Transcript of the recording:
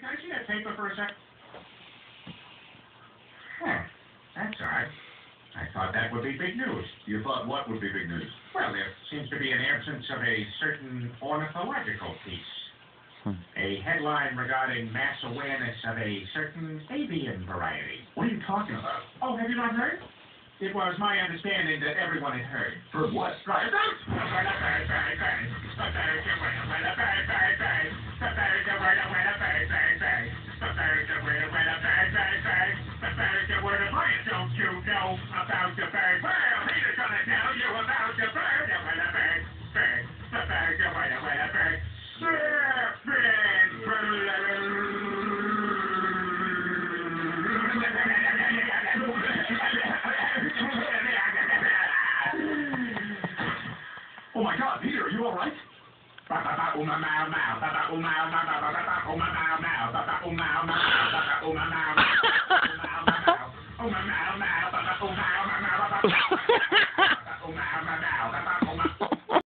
can I see that paper for a sec? Huh. That's odd. I thought that would be big news. You thought what would be big news? Well, there seems to be an absence of a certain ornithological piece. A headline regarding mass awareness of a certain avian variety. What are you talking about? Oh, have you not heard? It was my understanding that everyone had heard. Heard what? Don't you know about the bird? Well, Peter's gonna tell you about the bird. The bird, the bird. Oh my God, Peter, are you all right?